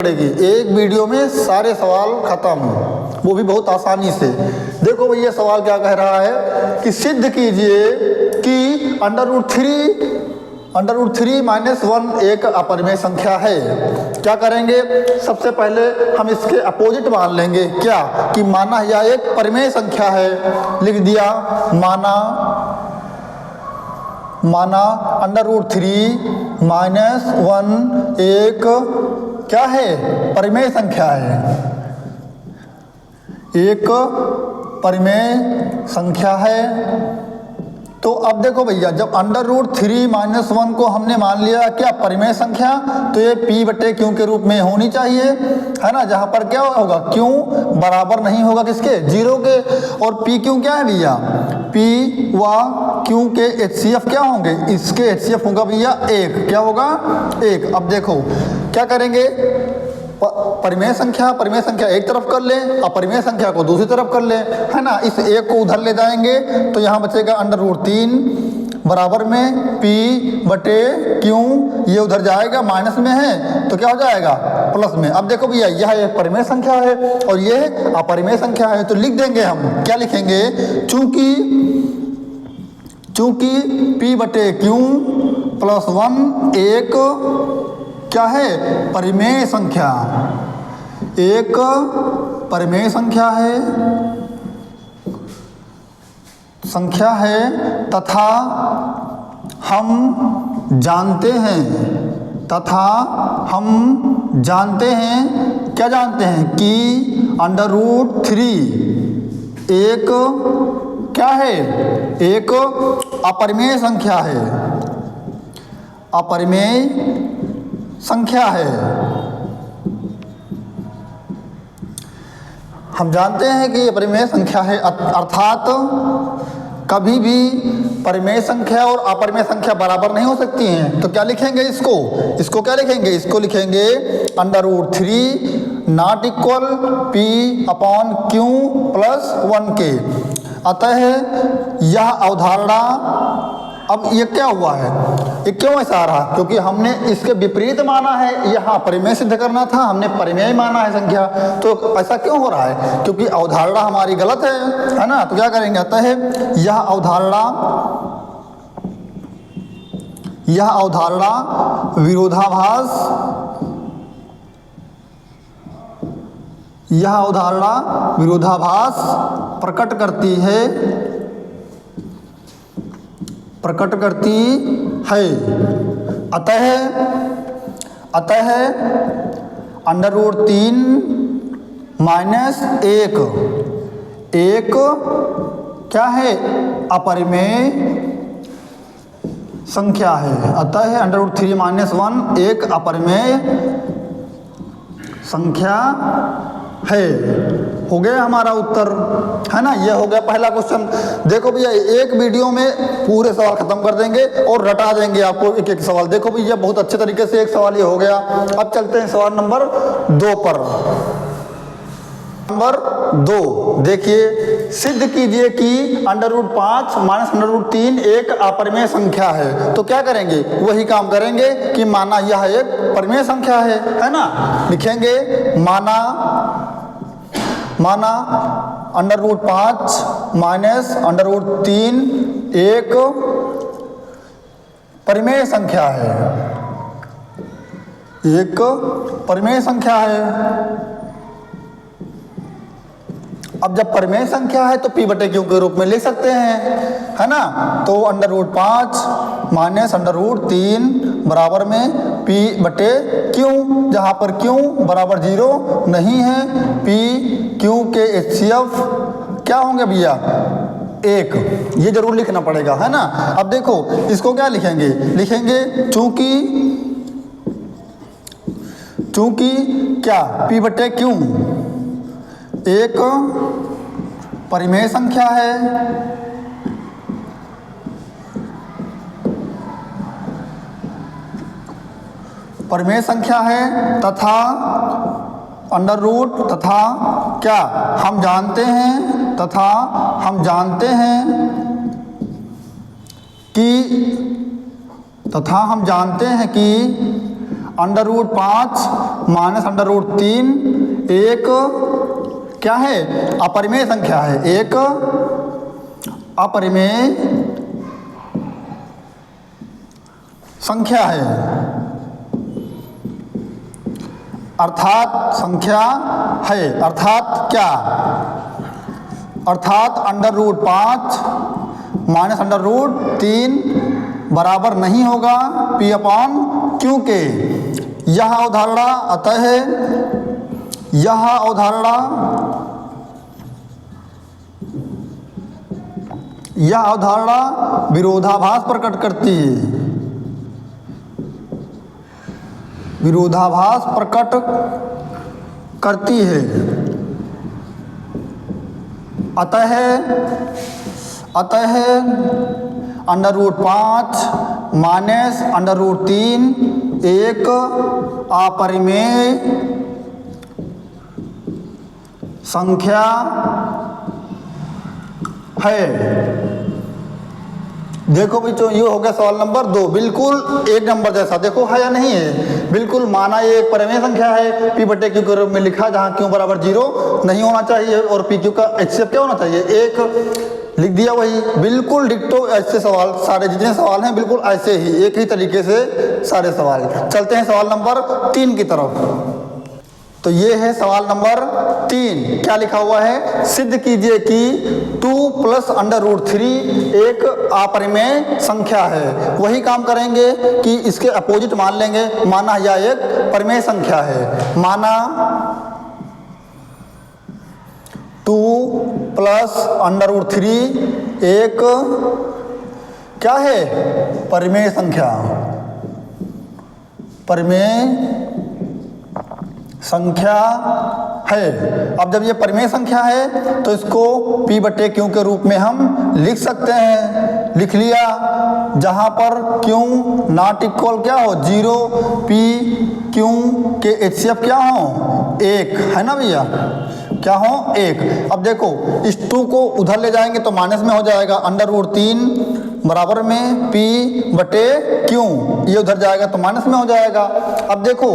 पड़ेगी। एक वीडियो में सारे सवाल खत्म, वो भी बहुत आसानी से। देखो भैया सवाल क्या कह रहा है कि सिद्ध कीजिए कि under root three minus one एक अपरिमेय संख्या है। क्या करेंगे, सबसे पहले हम इसके अपोजिट मान लेंगे, क्या कि माना यह एक परिमेय संख्या है। लिख दिया माना under root three minus one एक क्या है, परिमेय संख्या है, एक परिमेय संख्या है। तो अब देखो भैया, जब under root three minus one को हमने मान लिया क्या परिमेय संख्या, तो ये p बटे क्यू के रूप में होनी चाहिए, है ना। जहां पर क्या होगा, क्यू बराबर नहीं होगा किसके, जीरो के। और p क्यू क्या है भैया, p व क्यू के HCF क्या होंगे, इसके HCF होगा भैया एक, क्या होगा एक। अब देखो क्या करेंगे, परिमेय संख्या एक तरफ कर ले, अपरिमेय संख्या को दूसरी तरफ कर ले, है ना। इस एक को उधर ले जाएंगे तो यहाँ बचेगा अंडर रूट तीन बराबर में p बटे क्यू, ये उधर जाएगा माइनस में है तो क्या हो जाएगा प्लस में। अब देखो भैया यह एक परिमेय संख्या है और ये अपरिमेय संख्या है, तो लिख देंगे हम, क्या लिखेंगे, चूंकि p बटे क्यू प्लस वन एक क्या है, परिमेय संख्या, एक परिमेय संख्या है तथा हम जानते हैं क्या जानते हैं कि अंडर रूट थ्री एक क्या है, एक अपरिमेय संख्या है। हम जानते हैं कि ये परिमेय संख्या है, अर्थात कभी भी परिमेय संख्या और अपरिमेय संख्या बराबर नहीं हो सकती हैं। तो क्या लिखेंगे इसको क्या लिखेंगे, इसको लिखेंगे under root three not equal p upon q plus one के। अतः यह अवधारणा, अब ये क्या हुआ है, ये क्यों ऐसा आ रहा, क्योंकि हमने इसके विपरीत माना है, यहाँ परिमेय सिद्ध करना था, हमने परिमेय माना है संख्या, तो ऐसा क्यों हो रहा है, क्योंकि अवधारणा हमारी गलत है ना। तो क्या करेंगे, अतः यह अवधारणा विरोधाभास प्रकट करती है। अतः अंडर रूट तीन माइनस एक क्या है, अपरिमेय संख्या है। अतः under root three minus one एक अपरिमेय संख्या है। हो गया हमारा उत्तर, है ना। ये हो गया पहला क्वेश्चन। देखो भैया एक वीडियो में पूरे सवाल खत्म कर देंगे और रटा देंगे आपको एक एक सवाल। देखो भैया बहुत अच्छे तरीके से एक सवाल ये हो गया। अब चलते हैं सवाल नंबर 2 पर। नंबर 2 देखिए, सिद्ध कीजिए कि under root 5 minus under root 3 एक अपरिमेय संख्या है। तो क्या करेंगे, वही काम करेंगे कि माना यह एक परिमेय संख्या है ना। लिखेंगे माना under root 5 minus under root 3 एक परिमेय संख्या है, एक परिमेय संख्या है। अब जब परिमेय संख्या है तो p बटे क्यू के रूप में लिख सकते हैं, है ना। तो under root 5 minus under root 3 बराबर में p बटे क्यू, जहाँ पर क्यू बराबर 0 नहीं है, p क्यू के HCF क्या होंगे भैया, एक। ये जरूर लिखना पड़ेगा, है ना। अब देखो इसको क्या लिखेंगे चूंकि क्या p बटे क्यू एक परिमेय संख्या है, तथा अंडर रूट तथा क्या हम जानते हैं कि √5 माइनस √3 एक क्या है, अपरिमेय संख्या है, एक अपरिमेय संख्या है, अर्थात संख्या है, अर्थात क्या, अर्थात √5 माइनस √3 बराबर नहीं होगा P अपॉन Q के। यह अवधारणा अतः यह अवधारणा विरोधाभास प्रकट करती है, विरोधाभास प्रकट करती है। अतः √5 माइनस √3 एक अपरिमेय संख्या है। देखो बच्चों, ये हो गया सवाल नंबर 2, बिल्कुल एक नंबर जैसा। देखो है या नहीं है, बिल्कुल माना ये एक परिमेय संख्या है, P बटे Q के रूप में लिखा, जहाँ Q बराबर 0 नहीं होना चाहिए और PQ का HCF क्या होना चाहिए, 1 लिख दिया। वही बिल्कुल डिक्टो ऐसे सवाल, सारे जितने सवाल हैं बिल्कुल ऐसे ही, एक ही तरीके से सारे सवाल। चलते हैं सवाल नंबर 3 की तरफ। तो ये है सवाल नंबर 3, क्या लिखा हुआ है, सिद्ध कीजिए कि 2 + √3 एक अपरिमेय संख्या है। वही काम करेंगे कि इसके अपोजिट मान लेंगे, माना यह एक परिमेय संख्या है, माना 2 + √3 एक क्या है, परिमेय संख्या, परिमेय संख्या है। अब जब ये परिमेय संख्या है तो इसको P बटे Q के रूप में हम लिख सकते हैं, लिख लिया, जहां पर Q नॉट इक्वल क्या हो 0, P Q के HCF क्या हो 1, है ना भैया, क्या हो 1। अब देखो इस 2 को उधर ले जाएंगे तो माइनस में हो जाएगा, √3 बराबर में P बटे Q, ये उधर जाएगा तो माइनस में हो जाएगा। अब देखो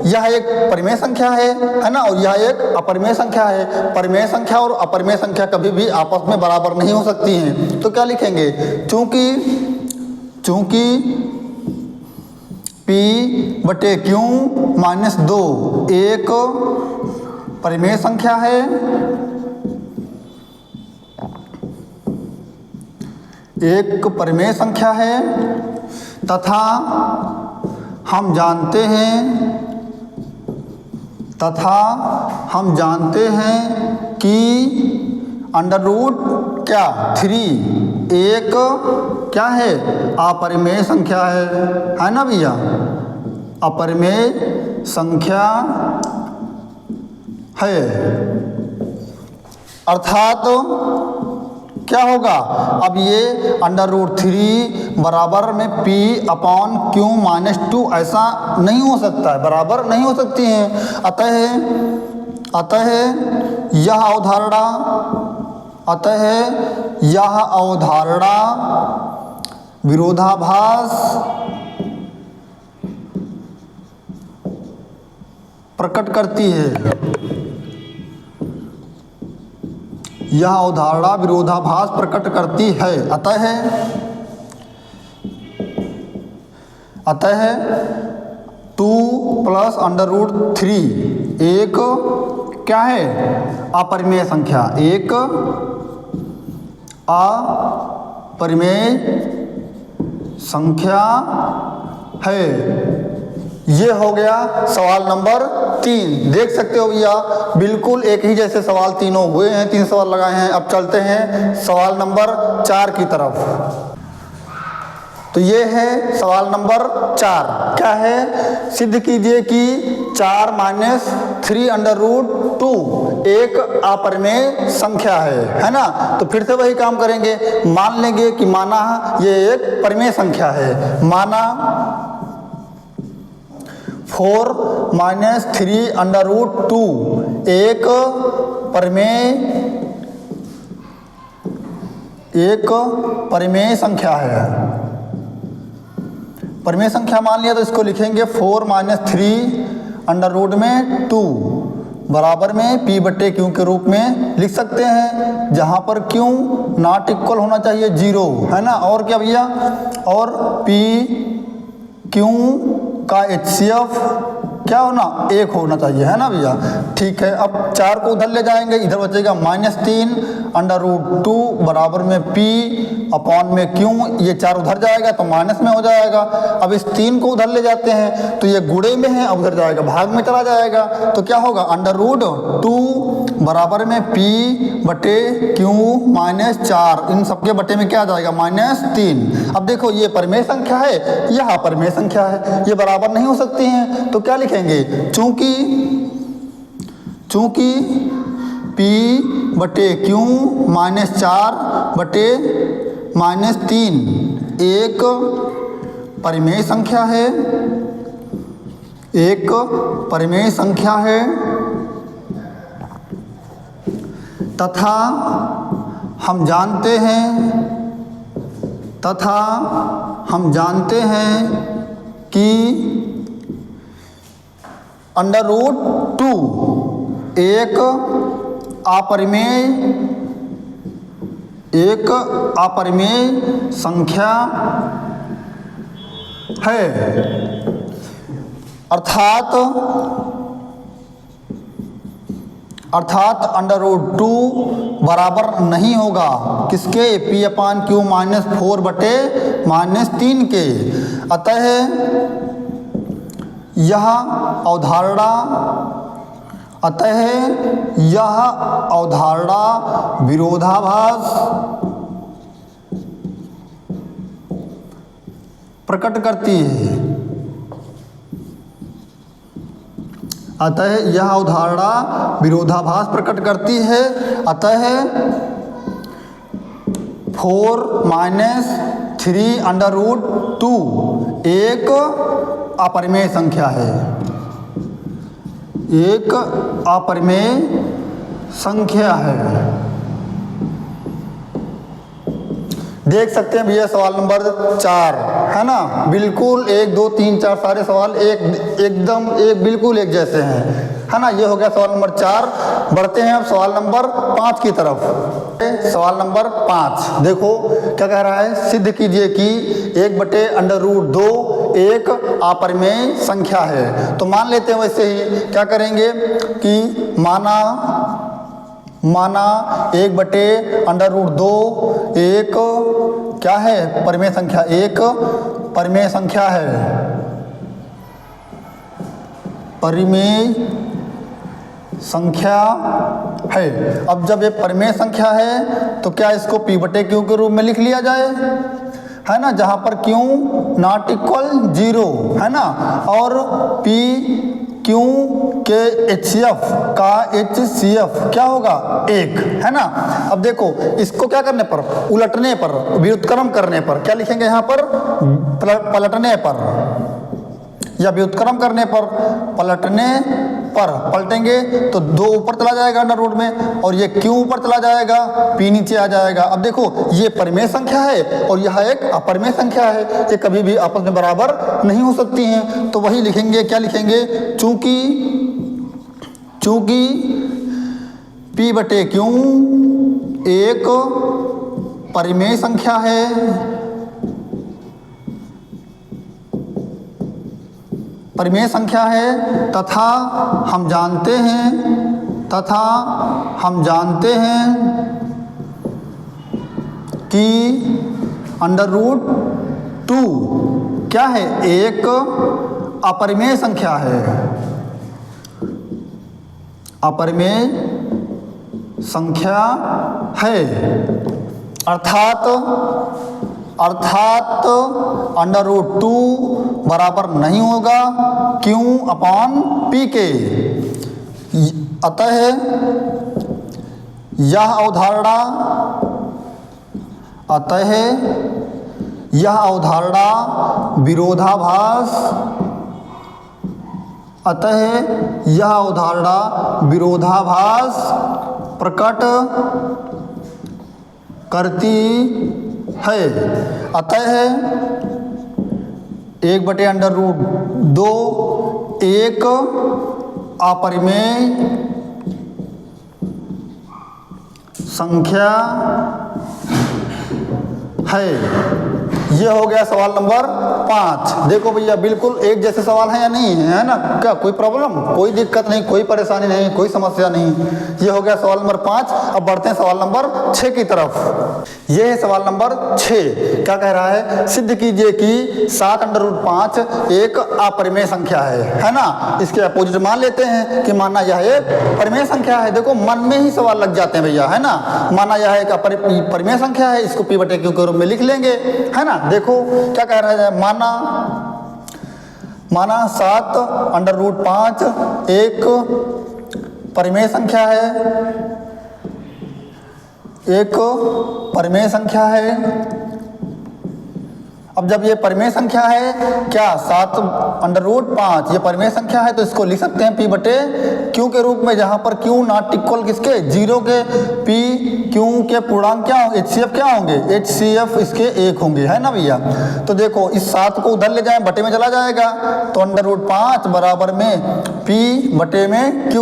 यह एक परिमेय संख्या है ना, और यह एक अपरिमेय संख्या है। परिमेय संख्या और अपरिमेय संख्या कभी भी आपस में बराबर नहीं हो सकती हैं, तो क्या लिखेंगे, चूंकि P बटे Q -2 एक परिमेय संख्या है, एक परिमेय संख्या है, तथा हम जानते हैं कि √3 एक क्या है, अपरिमेय संख्या है ना भैया, अपरिमेय संख्या है। अर्थात क्या होगा, अब ये √3 बराबर में P अपॉन Q -2 ऐसा नहीं हो सकता है, बराबर नहीं हो सकती हैं। अतः यह अवधारणा विरोधाभास प्रकट करती है, यह अवधारणा विरोधाभास प्रकट करती है। अतः 2 + √3 एक क्या है, अपरिमेय संख्या, एक अपरिमेय संख्या है। ये हो गया सवाल नंबर 3। देख सकते हो भैया, बिल्कुल एक ही जैसे सवाल तीनों हुए हैं, 3 सवाल लगाए हैं। अब चलते हैं सवाल नंबर 4 की तरफ। तो ये है सवाल नंबर 4, क्या है, सिद्ध कीजिए कि 4 - 3√2 एक अपरिमेय संख्या है ना। तो फिर से वही काम करेंगे, मान लेंगे कि माना ये एक परिमेय संख्या है, माना 4 - 3√2 एक परिमेय संख्या है, परिमेय संख्या मान लिया तो इसको लिखेंगे 4 माइनस 3 अंडर रूट में 2 बराबर में पी बटे क्यू के रूप में लिख सकते हैं, जहाँ पर क्यू नॉट इक्वल होना चाहिए 0, है ना। और क्या भैया, और पी क्यू का HCF क्या होना, 1 होना चाहिए, है ना भैया। ठीक है, अब 4 को उधर ले जाएंगे, इधर बचेगा -3 अंडर रूट 2 बराबर में P अपॉन में Q, ये 4 उधर जाएगा तो माइनस में हो जाएगा। अब इस 3 को उधर ले जाते हैं तो ये गुणे में है, अब उधर जाएगा भाग में चला जाएगा, तो क्या होगा अंडर रूट 2 बराबर में P बटे Q -4, इन सबके बटे में क्या आ जाएगा -3। अब देखो ये परिमेय संख्या है, यह परिमेय संख्या है, ये बराबर नहीं हो सकती हैं, तो क्या लिखेंगे, चूंकि P बटे Q -4 बटे -3 एक परिमेय संख्या है, एक परिमेय संख्या है तथा हम जानते हैं कि अंडर रूट 2 एक अपरिमेय संख्या है, अर्थात अंडर रूट 2 बराबर नहीं होगा किसके, P अपान Q -4 बटे -3 के। अतः यह अवधारणा विरोधाभास प्रकट करती है। अतः यह अवधारणा विरोधाभास प्रकट करती है। अतः 4 - 3 अंडर रूट 2 एक अपरिमेय संख्या है, एक अपरिमेय संख्या है। देख सकते हैं भैया सवाल नंबर 4, है ना, बिल्कुल 1 2 3 4 सारे सवाल एकदम बिल्कुल एक जैसे हैं, है ना। ये हो गया सवाल नंबर 4। बढ़ते हैं अब सवाल नंबर 5 की तरफ। सवाल नंबर 5 देखो क्या कह रहा है, सिद्ध कीजिए कि 1 बटे अंडर रूट 2 एक अपरिमेय संख्या है। तो मान लेते हैं वैसे ही क्या करेंगे कि माना 1 बटे अंडर रूट 2 एक क्या है, परिमेय संख्या, एक परिमेय संख्या है, परिमेय संख्या है। अब जब ये परिमेय संख्या है तो क्या इसको P बटे Q के रूप में लिख लिया जाए, है ना, जहाँ पर Q नॉट इक्वल 0, है ना, और P Q के HCF का HCF क्या होगा 1, है ना। अब देखो इसको क्या करने पर, उलटने पर, व्युत्क्रम करने पर क्या लिखेंगे यहाँ पर, पलटने पर या व्युत्क्रम करने पर, पलटने पर पलटेंगे तो 2 ऊपर चला जाएगा अंडर रूट में और ये Q ऊपर चला जाएगा, P नीचे आ जाएगा। अब देखो ये परिमेय संख्या है और यह एक अपरिमेय संख्या है, ये कभी भी आपस में बराबर नहीं हो सकती हैं। तो वही लिखेंगे, क्या लिखेंगे, चूंकि P बटे Q एक परिमेय संख्या है, परिमेय संख्या है तथा हम जानते हैं कि अंडर रूट 2 क्या है, एक अपरिमेय संख्या है, अपरिमेय संख्या है। अर्थात अंडर रूट 2 बराबर नहीं होगा Q अपॉन P के। अतः यह अवधारणा विरोधाभास प्रकट करती है। अतः 1/√2 एक अपरिमेय संख्या है। ये हो गया सवाल नंबर 5। देखो भैया बिल्कुल एक जैसे सवाल है या नहीं है, है ना? क्या कोई प्रॉब्लम, कोई दिक्कत नहीं, कोई परेशानी नहीं, कोई समस्या नहीं। ये हो गया सवाल नंबर 5। अब बढ़ते हैं सवाल नंबर 6 की तरफ। ये है सवाल नंबर 6। क्या कह रहा है? सिद्ध कीजिए कि 7/5 एक अपरिमेय संख्या है ना? इसके अपोजिट मान लेते हैं कि मानना यह एक परिमेय संख्या है। देखो मन में ही सवाल लग जाते हैं भैया, है ना? माना यह एक परिमेय संख्या है, इसको P/Q के रूप में लिख लेंगे, है ना? देखो क्या कह रहा है, माना 7/5 एक परिमेय संख्या है, एक परिमेय संख्या है। अब जब ये परिमेय संख्या है, क्या 7/5 ये परिमेय संख्या है, तो इसको लिख सकते हैं P/Q के रूप में, जहां पर Q नॉट इक्वल किसके, 0 के। P/Q के पूर्णांक क्या होंगे, HCF क्या होंगे, HCF इसके 1 होंगे, है ना भैया? तो देखो इस 7 को उधर ले जाएं, बटे में चला जाएगा, तो √5 बराबर में P/Q।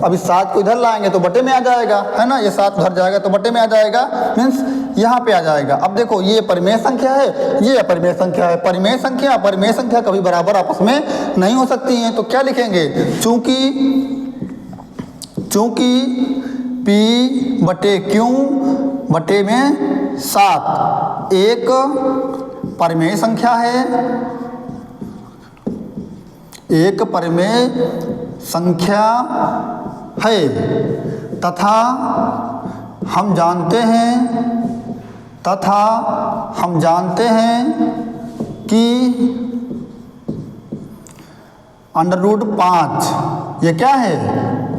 अब इस 7 को इधर लाएंगे तो बटे में आ जाएगा, है ना? ये 7 उधर जाएगा तो बटे में आ जाएगा, मीन्स यहाँ पे आ जाएगा। अब देखो ये परिमेय संख्या है, ये अपरिमेय संख्या है। परिमेय संख्या कभी बराबर आपस में नहीं हो सकती हैं, तो क्या लिखेंगे, चूंकि P/Q बटे में 7 एक परिमेय संख्या है, एक परिमेय संख्या है, तथा हम जानते हैं कि √5 ये क्या है,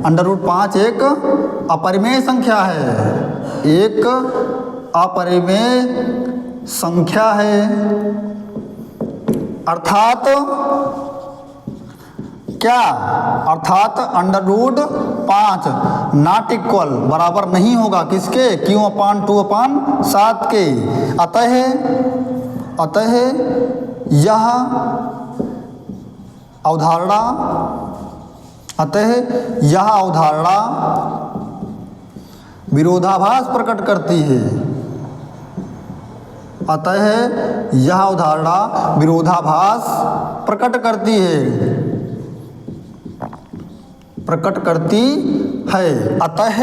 √5 एक अपरिमेय संख्या है, एक अपरिमेय संख्या है। अर्थात क्या, अर्थात √5 नॉट इक्वल बराबर नहीं होगा किसके, Q/2/7 के। अतः यह अवधारणा विरोधाभास प्रकट करती है। अतः यह अवधारणा विरोधाभास प्रकट करती है। अतः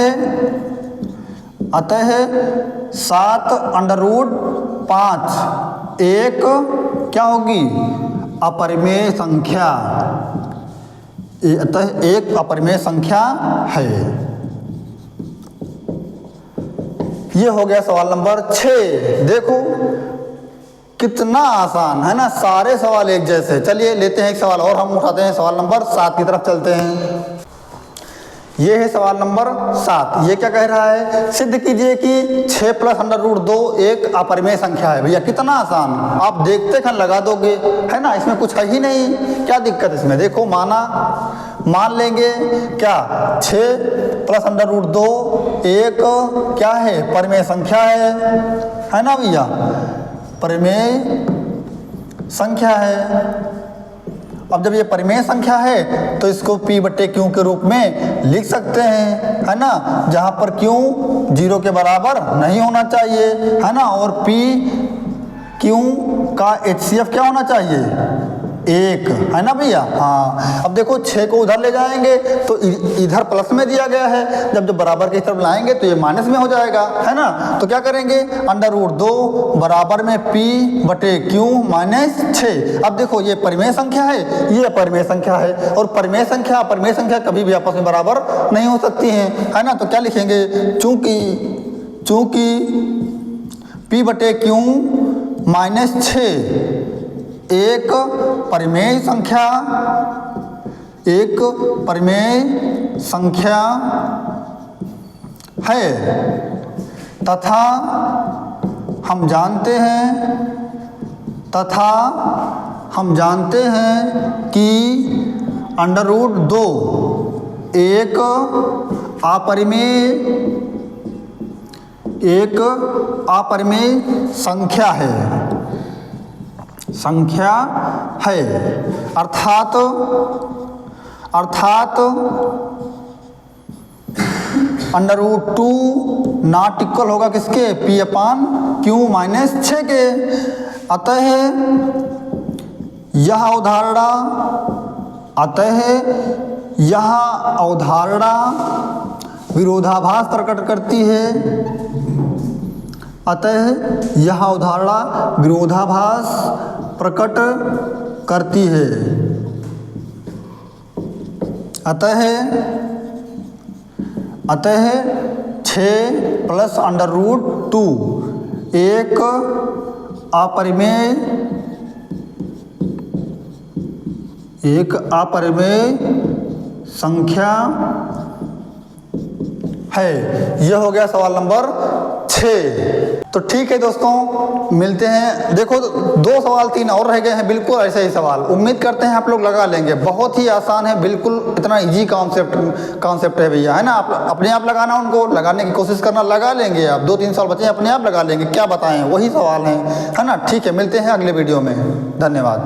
7/5 एक क्या होगी, अपरिमेय संख्या, अतः एक अपरिमेय संख्या है। ये हो गया सवाल नंबर 6। देखो कितना आसान है ना, सारे सवाल एक जैसे। चलिए लेते हैं एक सवाल और हम उठाते हैं, सवाल नंबर 7 की तरफ चलते हैं। ये है सवाल नंबर 7। ये क्या कह रहा है, सिद्ध कीजिए कि 6 + √2 एक अपरिमेय संख्या है। भैया कितना आसान, आप देखते खन लगा दोगे, है ना? इसमें कुछ है ही नहीं, क्या दिक्कत इसमें। देखो मान लेंगे क्या, 6 + √2 एक क्या है, परिमेय संख्या है ना भैया? परिमेय संख्या है। अब जब ये परिमेय संख्या है तो इसको P/Q के रूप में लिख सकते हैं, है ना? जहां पर Q 0 के बराबर नहीं होना चाहिए, है ना? और P/Q का HCF क्या होना चाहिए, 1, है ना भैया? हाँ। अब देखो 6 को उधर ले जाएंगे तो इधर प्लस में दिया गया है, जब बराबर की तरफ लाएंगे तो ये माइनस में हो जाएगा, है ना? तो क्या करेंगे, √2 बराबर में P/Q - 6। अब देखो ये परिमेय संख्या है, ये अपरिमेय संख्या है, और परिमेय संख्या कभी भी आपस में बराबर नहीं हो सकती हैं, है ना? तो क्या लिखेंगे, चूंकि P/Q - 6 एक परिमेय संख्या है, तथा हम जानते हैं कि √2 एक अपरिमेय संख्या है। संख्या है। अर्थात √2 नॉट इक्वल होगा किसके, P/Q माइनस 6 के। अतः यह अवधारणा विरोधाभास प्रकट करती है। अतः यह अवधारणा विरोधाभास प्रकट करती है। अतः 6 प्लस √2 एक अपरिमेय संख्या है। यह हो गया सवाल नंबर 6। तो ठीक है दोस्तों, मिलते हैं। देखो 2 सवाल 3 और रह गए हैं, बिल्कुल ऐसे ही सवाल। उम्मीद करते हैं आप लोग लगा लेंगे। बहुत ही आसान है, बिल्कुल इतना इजी कॉन्सेप्ट है भैया, है ना। आप अपने आप लगाना, उनको लगाने की कोशिश करना, लगा लेंगे आप। 2-3 साल बचे, अपने आप लगा लेंगे। क्या बताएं, वही सवाल है ना। ठीक है, मिलते हैं अगले वीडियो में। धन्यवाद।